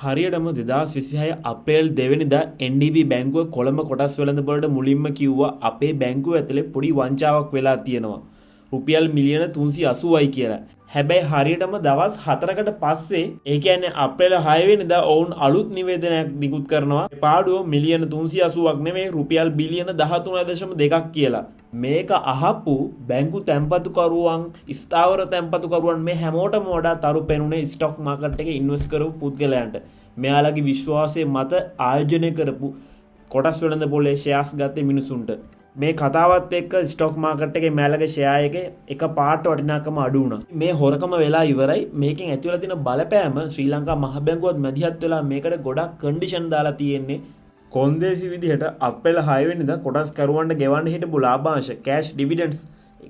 හරියටම 2026 අප්‍රේල් 2 වෙනිදා NDB බැංකුව කොළඹ කොටස් වෙළඳපොළට මුලින්ම කිව්වා අපේ බැංකුව ඇතුලේ පොඩි වංචාවක් වෙලා තියෙනවා. රුපියල් මිලියන 380යි කියලා. හැබැයි හරියටම දවස් 4කට පස්සේ ඒ කියන්නේ අප්‍රේල් 6 වෙනිදා ඔවුන් අලුත් නිවේදනයක් නිකුත් කරනවා. පාඩුව මිලියන 380ක් නෙමෙයි රුපියල් බිලියන 13.2ක් කියලා. මේක අහපු බැංකු තැන්පතුකරුවන් ස්ථාවර තැන්පතුකරුවන් මේ හැමෝටම වඩා තරු පෙනුනේ ස්ටොක් මාකට් එකේ ඉන්වෙස්ට් කරපු පුද්ගලයන්ට. මෙයාලගේ විශ්වාසය මත ආයෝජනය කරපු කොටස් වෙළඳපොලේ ෂෙයාර්ස් ගත්තේ මිනිසුන්ට. මේ කතාවත් එක්ක ස්ටොක් මාකට් එකේ මෙයාලගේ ෂෙයා එකේ එක පාට වටිනාකම අඩු වුණා. මේ හොරකම වෙලා ඉවරයි. මේකෙන් ඇති වෙලා තියෙන බලපෑම ශ්‍රී ලංකා මහ බැංකුවත් මැදිහත් වෙලා මේකට ගොඩක් කන්ඩිෂන් දාලා තියෙන්නේ. කොන්දේසි විදිහට අප්‍රේල් 6 වෙනිදා කොටස් කරුවන්ට ගෙවන්න හිටපු ලාභාංශ කෑෂ් ඩිවිඩන්ඩ්ස්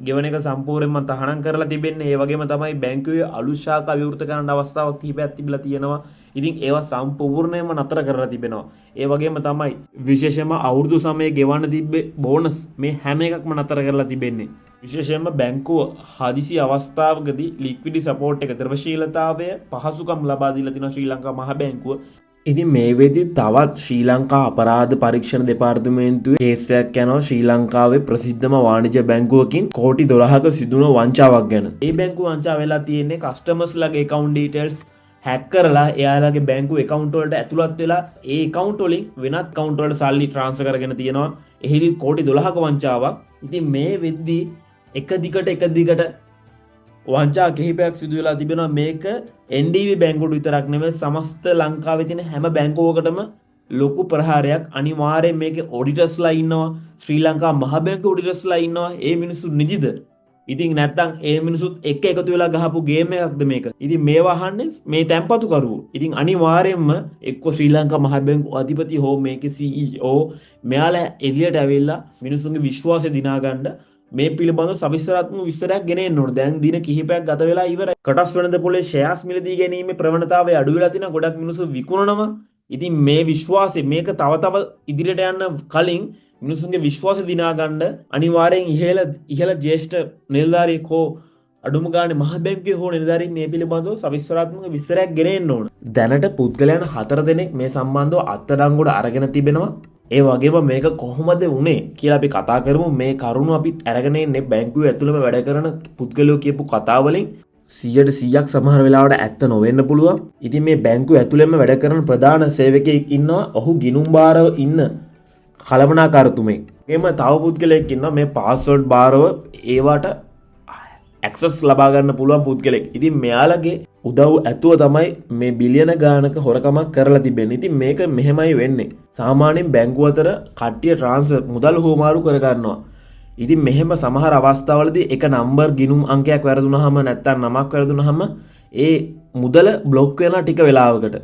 ගෙවන එක සම්පූර්ණයෙන්ම තහනම් කරලා තිබෙන්නේ. ඒ වගේම තමයි බැංකුවේ අලුත් ශාඛා විවෘත කරන්න අවස්ථාවක් කිහිපයක් තිබිලා තියෙනවා. ඉතින් ඒවා සම්පූර්ණයෙන්ම නතර කරලා තිබෙනවා. ඒ වගේම තමයි විශේෂයෙන්ම අවුරුදු සමයේ ගෙවන්න තිබ්බේ බෝනස් මේ හැම එකක්ම නතර කරලා තිබෙන්නේ. විශේෂයෙන්ම බැංකුව හදිසි අවස්ථාවකදී ලික්විඩිටි සපෝට් එක ද්‍රවශීලතාවය පහසුකම් ලබා දීලා තියෙනවා ශ්‍රී ලංකා මහ බැංකුව. ඉතින් මේ වෙද්දි තවත් ශ්‍රී ලංකා අපරාධ පරීක්ෂණ දෙපාර්තමේන්තුවේ කේස් එකක් යනවා ශ්‍රී ලංකාවේ ප්‍රසිද්ධම වාණිජ්‍ය බැංකුවකින් කෝටි 12ක සිදුවන වංචාවක් ගැන. මේ බැංකුව වංචාව වෙලා තියෙන්නේ කස්ටමර්ස්ලාගේ account details හැක් කරලා එයාලගේ බැංකුව account වලට ඇතුළත් වෙලා ඒ account වලින් වෙනත් account වලට සල්ලි transfer කරගෙන තියෙනවා. එහිදී කෝටි 12ක වංචාවක්. ඉතින් මේ වෙද්දි එක දිගට වංචා කිහිපයක් සිදු වෙලා තිබෙනවා. මේක NDB බැංකුවට විතරක් නෙවෙයි සමස්ත ලංකාවේ තියෙන හැම බැංකුවකටම ලොකු ප්‍රහාරයක්. අනිවාර්යයෙන් මේකේ ඔඩිටර්ස්ලා ඉන්නවා. ශ්‍රී ලංකා මහ බැංකුවේ ඔඩිටර්ස්ලා ඉන්නවා. ඒ මිනිස්සු නිදිද? ඉතින් නැත්තම් ඒ මිනිසුත් එක්ක එකතු වෙලා ගහපු ගේම් එකක්ද මේක? ඉතින් මේවා අහන්නේ මේ තැම්පතුකරුවෝ. ඉතින් අනිවාර්යයෙන්ම එක්ක ශ්‍රී ලංකා මහ බැංකුව අධිපති හෝ මේකේ CEO මෙයාලා එළියට ඇවිල්ලා මිනිසුන්ගේ විශ්වාසය දිනා ගන්න මේ පිළිබඳව සවිස්තරාත්මක විස්තරයක් ගෙන එන්න ඕන. දැන් දින කිහිපයක් ගත වෙලා ඉවරයි. කොටස් වෙළඳපොලේ ෂෙයාර්ස් මිලදී ගැනීමේ ප්‍රවණතාවය අඩු වෙලා තියෙනවා. ගොඩක් මිනිස්සු විකුණනවා. ඉතින් මේ විශ්වාසය මේක තව ඉදිරියට යන්න කලින් මිනිසුන්ගේ විශ්වාසය දිනා ගන්න අනිවාර්යෙන් ඉහළ ජ්‍යෙෂ්ඨ නිලධාරියෙක් හෝ අඩුම ගානේ මහ බැංකුවේ හෝ නිලධාරියෙක් මේ පිළිබඳව සවිස්තරාත්මක විස්තරයක් ගෙන එන්න ඕන. දැනට පුද්ගලයන් 4 දෙනෙක් මේ සම්බන්ධව අත්අඩංගුවට අරගෙන තිබෙනවා. ඒ වගේම මේක කොහොමද වුනේ කියලා අපි කතා කරමු. මේ කරුණු අපි අරගෙන ඉන්නේ බැංකුවේ ඇතුළේම වැඩ කරන පුද්ගලයෝ කියපු කතා වලින් 100%ක් සමහර වෙලාවට ඇත්ත නොවෙන්න පුළුවන්. ඉතින් මේ බැංකුව ඇතුළේම වැඩ කරන ප්‍රධාන සේවකයෙක් ඉන්නවා. ඔහු ගිණුම් බාරව ඉන්න කළමනාකාරතුමෙක්. එම තව පුද්ගලයෙක් ඉන්නවා මේ පාස්වර්ඩ් බාරව ඒවට ඇක්සස් ලබා ගන්න පුළුවන් පුද්ගලෙක්. ඉතින් මෙයාලගේ උදව් ඇතුව තමයි මේ බිලියන ගානක හොරකමක් කරලා තිබෙන්නේ. ඉතින් මේක මෙහෙමයි වෙන්නේ. සාමාන්‍යයෙන් බැංකුව අතර කට්ටිය ට්‍රාන්ස්ෆර් මුදල් හුවමාරු කර ගන්නවා. ඉතින් මෙහෙම සමහර අවස්ථාවලදී එක නම්බර් ගිණුම් අංකයක් වැරදුනහම නැත්නම් නමක් වැරදුනහම ඒ මුදල බ්ලොක් වෙනවා ටික වෙලාවකට.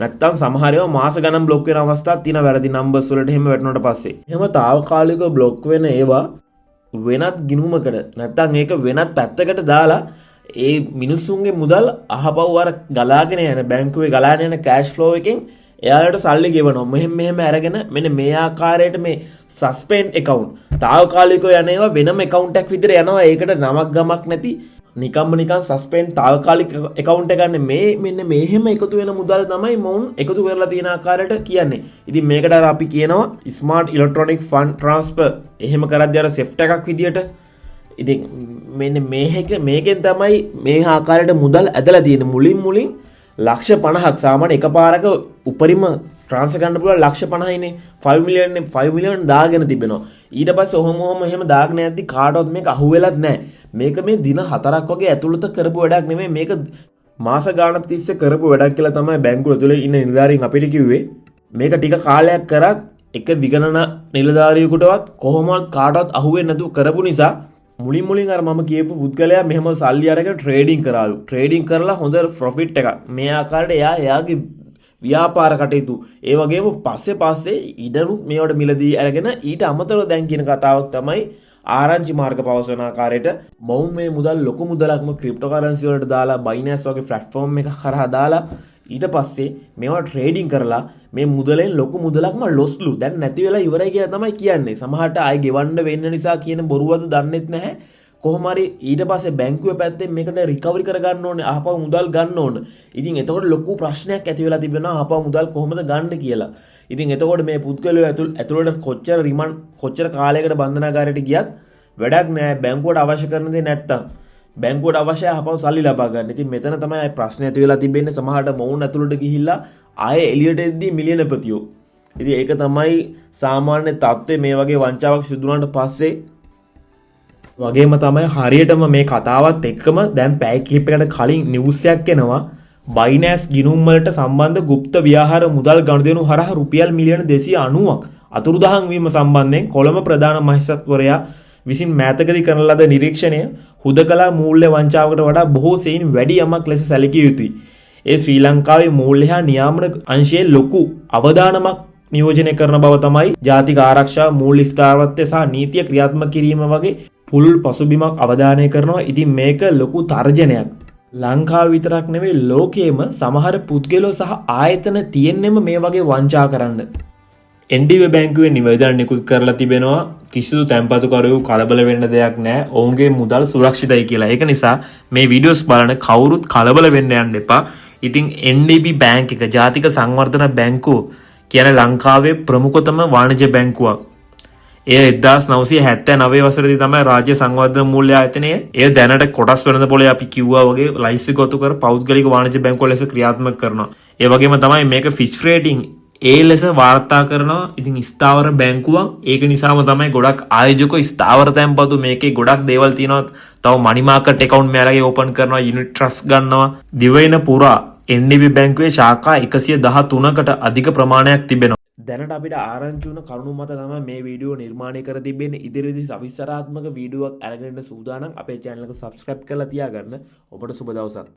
නැත්තම් සමහර ඒවා මාස ගණන් බ්ලොක් වෙන අවස්ථාත් තියෙනවා වැරදි නම්බර්ස් වලට එහෙම වැටුණාට පස්සේ. එහෙම తాවකාලිකව බ්ලොක් වෙන ඒවා වෙනත් ගිණුමකට නැත්තම් ඒක වෙනත් පැත්තකට දාලා ඒ මිනිස්සුන්ගේ මුදල් අහපව් අර ගලාගෙන යන බැංකුවේ ගලාගෙන යන කෑෂ් ෆ්ලෝ එකෙන් එයාලට සල්ලි ගෙවනවා. මෙහෙම අරගෙන මෙන්න මේ ආකාරයට මේ සස්පෙන්ඩ් account తాවකාලිකව යන ඒවා වෙනම account එකක් විදිහට යනවා. ඒකට නමක් ගමක් නැති නිකන් සස්පෙන්ඩ් තාවකාලික account එක ගන්න මේ මෙන්න මෙහෙම එකතු වෙන මුදල් තමයි මොවුන් එකතු කරලා තියෙන ආකාරයට කියන්නේ. ඉතින් මේකට අර අපි කියනවා ස්මාර්ට් ඉලෙක්ට්‍රොනික ෆන්ඩ් ට්‍රාන්ස්ෆර්. එහෙම කරද්දී අර සෙෆ්ට් එකක් විදියට. ඉතින් මෙන්න මේකෙන් තමයි මේ ආකාරයට මුදල් ඇදලා තියෙන්නේ. මුලින් ලක්ෂ 50ක් සාමාන්‍ය එකපාරක උපරිම ට්‍රාන්ස්ෆර් ගන්න පුළුවන් ලක්ෂ 50යිනේ. 5 මිලියන් දාගෙන තිබෙනවා. ඊට පස්සේ ඔහොම එහෙම දාගෙන යද්දි කාටවත් මේක අහුවෙලත් නැහැ. මේක මේ දින 4ක් වගේ ඇතුළත කරපු වැඩක් නෙමෙයි. මේක මාස ගාණක් තිස්සේ කරපු වැඩක් කියලා තමයි බැංකුව ඇතුලේ ඉන්න නිලධාරීන් අපිට කිව්වේ. මේක ටික කාලයක් කරත් එක විගණන නිලධාරියෙකුටවත් කොහොමවත් කාටවත් අහුවෙන්නේ නැතුව කරපු නිසා මුලින් අර මම කියපු පුද්ගලයා මෙහෙම සල්ලි අරගෙන ට්‍රේඩින් කරාලු. ට්‍රේඩින් කරලා හොඳ ප්‍රොෆිට් එකක්. මේ ආකාරයට එයාගේ ව්‍යාපාර කටයුතු ඒ වගේම පස්සේ ඉඩනුත් මේවට මිලදී අරගෙන ඊට අමතරව දැන් කියන කතාවක් තමයි ආරංචි මාර්ග පවසන ආකාරයට මොවුන් මේ මුදල් ලොකු මුදලක්ම ක්‍රිප්ටෝකරන්සි වලට දාලා බයිනෑන්ස් වගේ ප්ලැට්ෆෝම් එක කරා දාලා ඊට පස්සේ මේවා ට්‍රේඩින් කරලා මේ මුදලෙන් ලොකු මුදලක්ම ලොස්ලු දැන් නැති වෙලා ඉවරයි කියලා තමයි කියන්නේ. සමහරට ආයි ගෙවන්න වෙන්න නිසා කියන බොරුවද දන්නෙත් නැහැ. කොහොම හරි ඊට පස්සේ බැංකුවේ පැත්තෙන් මේක දැන් රිකවරි කරගන්න ඕනේ, ආපහු මුදල් ගන්න ඕනේ. ඉතින් එතකොට ලොකු ප්‍රශ්නයක් ඇති වෙලා තිබෙනවා ආපහු මුදල් කොහොමද ගන්න කියලා. ඉතින් එතකොට මේ පුද්ගලයෝ ඇතුළට කොච්චර කාලයකට බන්ධනාගාරයට ගියත් වැඩක් නෑ, බැංකුවට අවශ්‍ය කරන දේ නැත්තම්. බැංකුවට අවශ්‍ය ආපහු සල්ලි ලබා ගන්න. ඉතින් මෙතන තමයි ප්‍රශ්නේ ඇති වෙලා තිබෙන්නේ. සමහරට මොවුන් ඇතුළට ගිහිල්ලා ආයේ එළියට එද්දී මිලියනපතියෝ. ඉතින් ඒක තමයි සාමාන්‍ය තත්ත්වය මේ වගේ වංචාවක් සිදු වුණාට පස්සේ. වගේම තමයි හරියටම මේ කතාවත් එක්කම දැන් පැය කිහිපයකට කලින් නිවුස් එකක් එනවා. බයිනෑන්ස් ගිණුම් වලට සම්බන්ධ গুপ্ত ව්‍යවහාර මුදල් ගනුදෙනු හරහා රුපියල් මිලියන 290ක් අතුරුදහන් වීම සම්බන්ධයෙන් කොළඹ ප්‍රධාන මහේස්ත්‍රාත්වරයා විසින් මෑතකදී කරන ලද නිරීක්ෂණය හුදකලා මූල්‍ය වංචාවකට වඩා බොහෝ සෙයින් වැඩි යමක් ලෙස සැලකිය යුතුයි. ඒ ශ්‍රී ලංකාවේ මූල්‍ය හා නියාමන අංශයේ ලොකු අවදානමක් නියෝජනය කරන බව තමයි ජාතික ආරක්ෂා මූල්‍ය ස්ථාවරත්වය සහ නීතිය ක්‍රියාත්මක කිරීම වගේ පුළුල් පසුබිමක් අවධානය කරනවා. ඉතින් මේක ලොකු තර්ජනයක්. ලංකාව විතරක් නෙවෙයි ලෝකයේම සමහර පුද්ගලයෝ සහ ආයතන තියෙන්නෙම මේ වගේ වංචා කරන්න. NDB බැංකුවේ නිවේදන නිකුත් කරලා තිබෙනවා කිසිදු තැන්පතුකරුවෝ කලබල වෙන්න දෙයක් නැහැ. ඔවුන්ගේ මුදල් සුරක්ෂිතයි කියලා. ඒක නිසා මේ වීඩියෝස් බලන කවුරුත් කලබල වෙන්න යන්න එපා. ඉතින් NDB බැංක් එක ජාතික සංවර්ධන බැංකුව කියන ලංකාවේ ප්‍රමුඛතම වාණිජ්‍ය බැංකුවක්. එය 1979 වසරේදී තමයි රාජ්‍ය සංවර්ධන මූල්‍ය ආයතනය එය දැනට කොටස් වෙනද පොලේ අපි කිව්වා වගේ ලයිසන්ස් ගොතු කර පෞද්ගලික වාණිජ්‍ය බැංකුව ලෙස ක්‍රියාත්මක කරනවා. ඒ වගේම තමයි මේක ෆිච් රේටිං ඒ ලෙස වාර්තා කරනවා. ඉතින් ස්ථාවර බැංකුවක්. ඒක නිසාම තමයි ගොඩක් ආයෝජකෝ ස්ථාවර තැන්පතු මේකේ ගොඩක් දේවල් තියෙනවා. තව මනි මාකට් account මෙයාලගේ ඕපන් කරනවා, යුනිට් ට්‍රස්ට් ගන්නවා. දිවයින පුරා NDB බැංකුවේ ශාඛා 113කට අධික ප්‍රමාණයක් තිබෙනවා. දැනට අපිට ආරංචි වුණ කරුණු මත තමයි මේ වීඩියෝ නිර්මාණය කර තිබෙන්නේ. ඉදිරියේදී සවිස්තරාත්මක වීඩියෝවක් අරගෙන සූදානම්. අපේ channel එක subscribe කරලා තියාගන්න. ඔබට සුබ දවසක්.